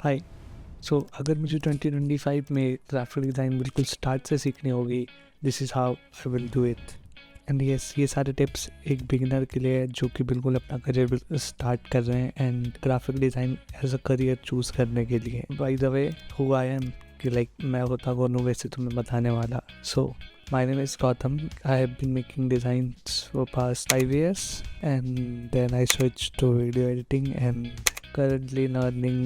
हाय। सो अगर मुझे 2025 में ग्राफिक डिज़ाइन बिल्कुल स्टार्ट से सीखनी होगी, this is how I will do it. And yes, ये सारे टिप्स एक बिगिनर के लिए है जो कि बिल्कुल अपना करियर स्टार्ट कर रहे हैं and graphic design as a career choose करने के लिए। By the way, who I am कि लाइक मैं होता कौन हूँ वैसे तुम्हें बताने वाला। सो my name is Gautam. I have been making designs for past 5 years and then I switched to video editing and currently learning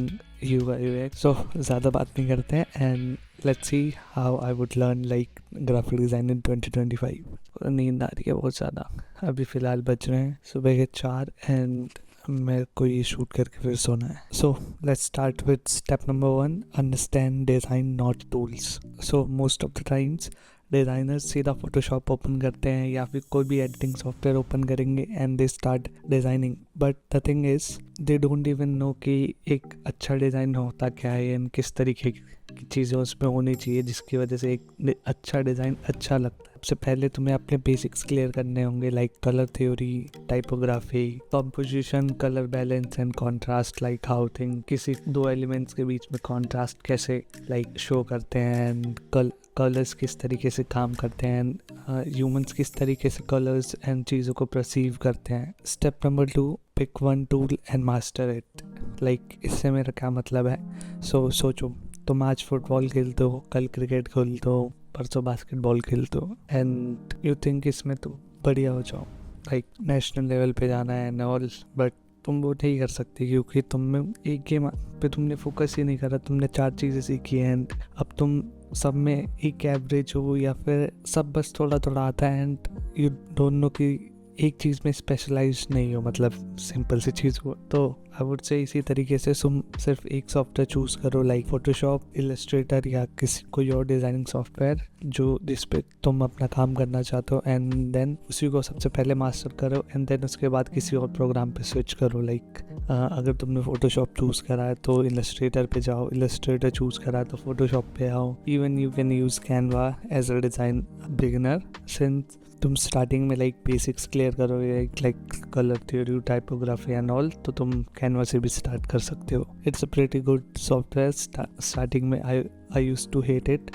UI UX. So ज़्यादा बात नहीं करते हैं and let's see how I would learn like graphic design in 2025. नींद आ रही है बहुत ज़्यादा। अभी फ़िलहाल बज रहे हैं सुबह के 4 and मेरे को ये शूट करके फिर सोना है। So let's start with step number 1, understand design not tools. So most of the times designers सीधा फोटोशॉप ओपन करते हैं या फिर कोई भी एडिटिंग सॉफ्टवेयर ओपन करेंगे and they start designing, but the thing is they don't even know कि एक अच्छा डिज़ाइन होता क्या है एंड किस तरीके की चीज़ें उसमें होनी चाहिए जिसकी वजह से एक अच्छा डिज़ाइन अच्छा लगता है। सबसे पहले तुम्हें अपने बेसिक्स क्लियर करने होंगे like colour theory, typography, composition, colour balance and contrast, like how thing किसी दो एलिमेंट्स के बीच में कॉन्ट्रास्ट कैसे लाइक शो करते हैं एंड कलर्स किस तरीके से काम करते हैं, ह्यूमंस किस तरीके से कलर्स एंड चीज़ों को परसीव करते हैं। Step number 2, pick one tool and master it. Like इससे मेरा क्या मतलब है? सोचो तुम आज फुटबॉल खेलते हो, कल क्रिकेट खेलते हो, परसों बास्केटबॉल खेलते हो एंड यू थिंक इसमें तो बढ़िया हो जाओ, लाइक नेशनल लेवल पे जाना है एंड ऑल, बट तुम वो नहीं कर सकते क्योंकि तुम में एक गेम पे तुमने फोकस ही नहीं करा। तुमने 4 चीज़ें सीखी हैं एंड अब तुम सब में एक एवरेज हो या फिर सब बस थोड़ा थोड़ा आता है एंड यू डोंट नो कि एक चीज़ में स्पेशलाइज नहीं हो, मतलब सिंपल सी चीज़ हो। तो आई वुड से इसी तरीके से तुम सिर्फ एक सॉफ्टवेयर चूज़ करो लाइक फोटोशॉप, इलस्ट्रेटर या किसी कोई और डिज़ाइनिंग सॉफ्टवेयर जो जिस पे तुम अपना काम करना चाहते हो एंड देन उसी को सबसे पहले मास्टर करो एंड देन उसके बाद किसी और प्रोग्राम पे स्विच करो। लाइक अगर तुमने फोटोशॉप चूज़ करा है तो इलस्ट्रेटर पे जाओ, इलस्ट्रेटर चूज़ करा है तो फोटोशॉप पे आओ। Even you can use Canva as a design beginner since तुम स्टार्टिंग में लाइक बेसिक्स क्लियर करोगे like colour theory, typography and all, तो तुम कैनवा से भी स्टार्ट कर सकते हो। It's a pretty good software. Starting में I used to hate it,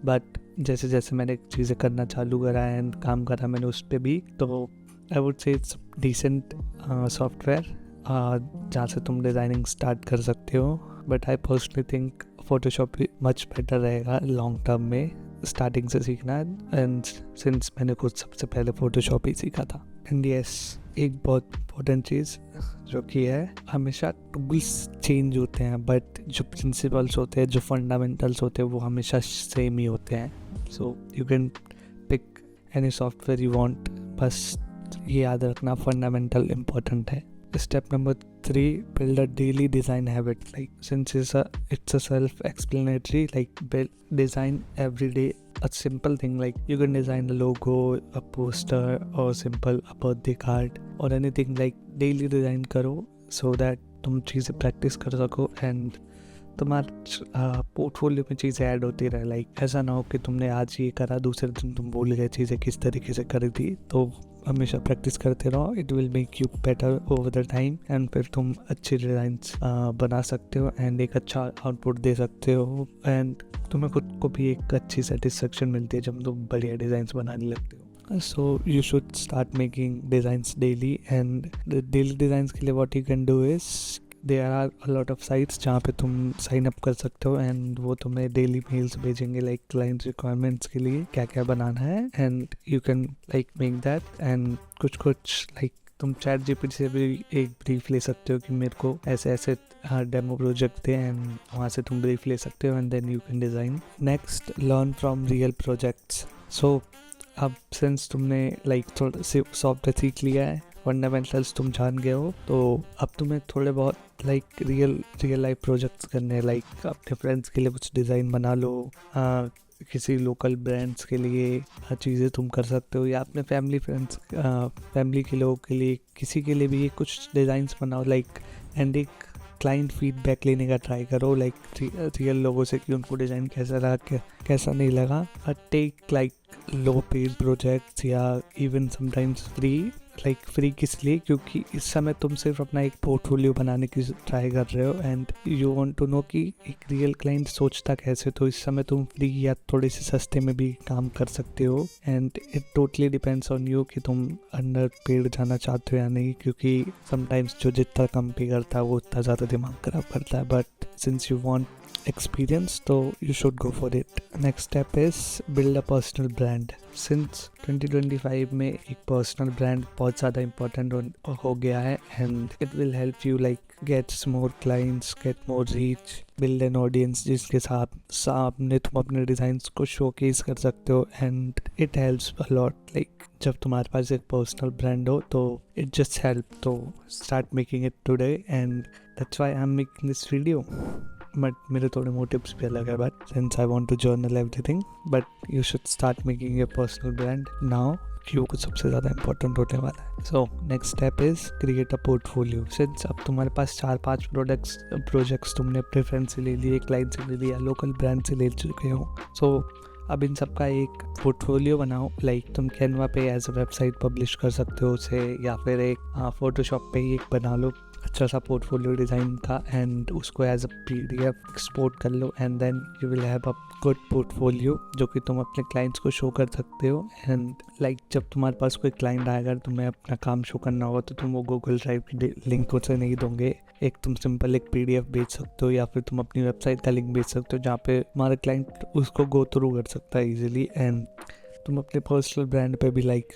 but जैसे जैसे मैंने चीज़ें करना चालू करा एंड काम करा मैंने उस पर भी, तो I would say it's decent software जहाँ से तुम डिज़ाइनिंग स्टार्ट कर सकते हो। But I personally think Photoshop भी मच बेटर रहेगा लॉन्ग टर्म में स्टार्टिंग से सीखना है एंड सिंस मैंने खुद सबसे पहले फोटोशॉप ही सीखा था। एंड यस, एक बहुत इम्पोर्टेंट चीज़ जो कि है, हमेशा टूल्स चेंज होते हैं बट जो प्रिंसिपल्स होते हैं, जो फंडामेंटल्स होते हैं वो हमेशा सेम ही होते हैं। So you can pick any software you want, बस ये याद रखना फंडामेंटल इम्पोर्टेंट है। Step number 3, build a daily design habit. Like since it's a self-explanatory, like build design every day a simple thing, like you can design a logo, a poster or simple a birthday card or anything, like daily design करो so that तुम चीज़ें practice कर सको and तुम्हारे portfolio में चीज़ें add होती रहे। लाइक ऐसा ना हो कि तुमने आज ये करा दूसरे दिन तुम भूल गए चीज़ें किस तरीके से करी थी। तो हमेशा प्रैक्टिस करते रहो, it will make you better over the time and फिर तुम अच्छे डिज़ाइंस बना सकते हो एंड एक अच्छा आउटपुट दे सकते हो एंड तुम्हें खुद को भी एक अच्छी सेटिस्फेक्शन मिलती है जब तुम बढ़िया डिज़ाइंस बनाने लगते हो। So you should start making designs daily and daily designs के लिए what you can do is there are a lot of sites जहाँ पे तुम साइन अप कर सकते हो एंड वो तुम्हें डेली मेल्स भेजेंगे लाइक क्लाइंट रिक्वायरमेंट्स के लिए क्या क्या बनाना है and you can like make that and कुछ लाइक तुम चैट जीपीटी से भी एक ब्रीफ ले सकते हो कि मेरे को ऐसे ऐसे डेमो प्रोजेक्ट थे एंड वहाँ से तुम ब्रीफ ले सकते हो and then you can design. Next, learn from real projects. So अब सिंस तुमने लाइक थोड़ा सॉफ्टवेयर सीख लिया है, फंडामेंटल्स तुम जान गए हो, तो अब तुम्हें थोड़े बहुत लाइक रियल लाइफ प्रोजेक्ट्स करने हैं। लाइक अपने फ्रेंड्स के लिए कुछ डिज़ाइन बना लो, किसी लोकल ब्रांड्स के लिए चीज़ें तुम कर सकते हो या अपने फैमिली के लोगों के लिए किसी के लिए भी कुछ डिज़ाइंस बनाओ लाइक एंड एक क्लाइंट फीडबैक लेने का ट्राई करो लाइक रियल लोगों से कि उनको डिज़ाइन कैसा लगा कैसा नहीं लगा। Take like low paid projects या even sometimes free like free किस लिए, क्योंकि इस समय तुम सिर्फ अपना एक पोर्टफोलियो बनाने की ट्राई कर रहे हो and you want to know कि एक रियल क्लाइंट सोचता कैसे। तो इस समय तुम फ्री या थोड़े से सस्ते में भी काम कर सकते हो and it totally depends on you कि तुम अंडर पेड जाना चाहते हो या नहीं, क्योंकि समटाइम्स जो जितना कम पे करता है वो उतना ज़्यादा दिमाग खराब करता है। But since you want experience, so you should go for it. Next step is build a personal brand. Since 2025 में एक personal brand बहुत ज़्यादा important हो गया है and it will help you like get more clients, get more reach, build an audience जिसके सामने तुम अपने डिज़ाइंस को showcase कर सकते हो and it helps a lot. Like जब तुम्हारे पास एक personal brand हो तो it just help, तो start making it today and that's why I'm making this video. But मेरे थोड़े मोटिव्स भी अलग है, but since I want to journal everything, but you should start making a personal brand now, क्यों कुछ सबसे ज़्यादा इंपॉर्टेंट होने वाला है। So next step is create a portfolio. Since अब तुम्हारे पास 4-5 प्रोजेक्ट्स तुमने अपने फ्रेंड से ले लिए, क्लाइंट से ले लिया, लोकल ब्रांड से ले चुके हो, सो अब इन सब का एक पोर्टफोलियो बनाओ। लाइक तुम कैनवा पे एज अ वेबसाइट पब्लिश कर सकते हो उसे, या फिर एक फोटोशॉप पे ही एक बना लो अच्छा सा पोर्टफोलियो डिज़ाइन का एंड उसको एज अ PDF एक्सपोर्ट कर लो and then you will have a good portfolio जो कि तुम अपने क्लाइंट्स को शो कर सकते हो। एंड लाइक जब तुम्हारे पास कोई क्लाइंट आएगा तुम्हें अपना काम शो करना होगा तो तुम वो गूगल ड्राइव की लिंक उसे नहीं दोगे, एक तुम सिंपल एक PDF भेज सकते हो या फिर तुम अपनी वेबसाइट का लिंक भेज सकते हो जहाँ पे हमारा क्लाइंट उसको गो थ्रू कर सकता है ईजिली। एंड तुम अपने पर्सनल ब्रांड पे भी लाइक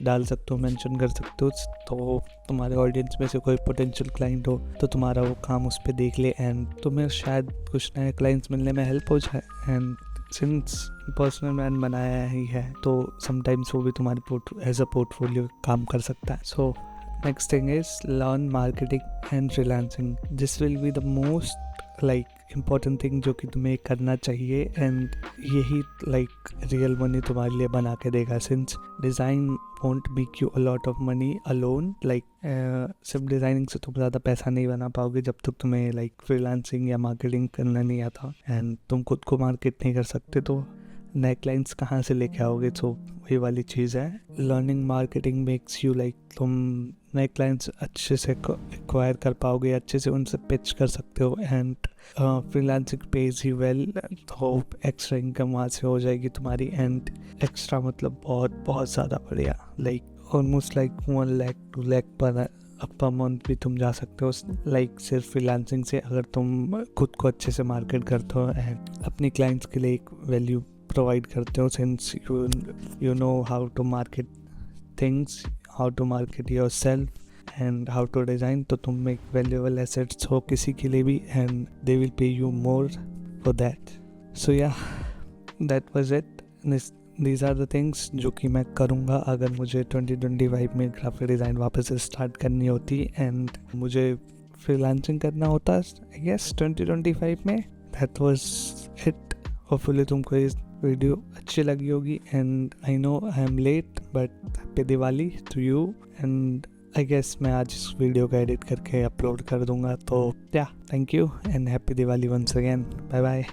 डाल सकते हो, मेंशन कर सकते हो, तो तुम्हारे ऑडियंस में से कोई पोटेंशियल क्लाइंट हो तो तुम्हारा वो काम उस पर देख ले एंड तुम्हें शायद कुछ नए क्लाइंट्स मिलने में हेल्प हो जाए। एंड सिंस पर्सनल ब्रांड बनाया ही है तो समटाइम्स वो भी तुम्हारे एज अ पोर्टफोलियो काम कर सकता है। So next thing is learn marketing and freelancing. This will be the most like important thing जो कि तुम्हें करना चाहिए एंड यही लाइक रियल मनी तुम्हारे लिए बना के देगा। Since design won't make you a lot of money alone, like सिर्फ डिज़ाइनिंग से तुम ज़्यादा पैसा नहीं बना पाओगे जब तक तुम्हें लाइक फ्रीलांसिंग या मार्केटिंग करना नहीं आता एंड तुम खुद को मार्केट नहीं कर सकते तो नए क्लाइंट्स कहाँ से लेके आओगे। तो वही वाली चीज़ है, learning marketing makes you like तुम नए क्लाइंट्स अच्छे से एक्वायर कर पाओगे, अच्छे से उनसे पिच कर सकते हो and freelancing page he well, तो एक्स्ट्रा इनकम वहाँ से हो जाएगी तुम्हारी एंड एक्स्ट्रा मतलब बहुत बहुत ज़्यादा बढ़िया, like almost like 1 lakh 2 lakh per month भी तुम जा सकते हो लाइक सिर्फ फ्रीलांसिंग से, अगर तुम खुद को अच्छे से मार्केट करते हो एंड अपने क्लाइंट्स के लिए एक वैल्यू प्रोवाइड करते हो। Since you know how to market things, how to market yourself and how to design, तो तुम एक वैल्यूएबल एसेट्स हो किसी के लिए भी and they will pay you more for that. So yeah that was it. These are the things जो कि मैं करूँगा अगर मुझे 2025 में ग्राफिक डिज़ाइन वापस से स्टार्ट करनी होती एंड मुझे फ्रीलांसिंग करना होता आई गेस 2025 में। That was it. होपफुली तुमको इस वीडियो अच्छी लगी होगी and I know I am late but happy Diwali to you and I guess मैं आज इस वीडियो का एडिट करके अपलोड कर दूंगा। तो yeah thank you and happy Diwali once again, bye bye.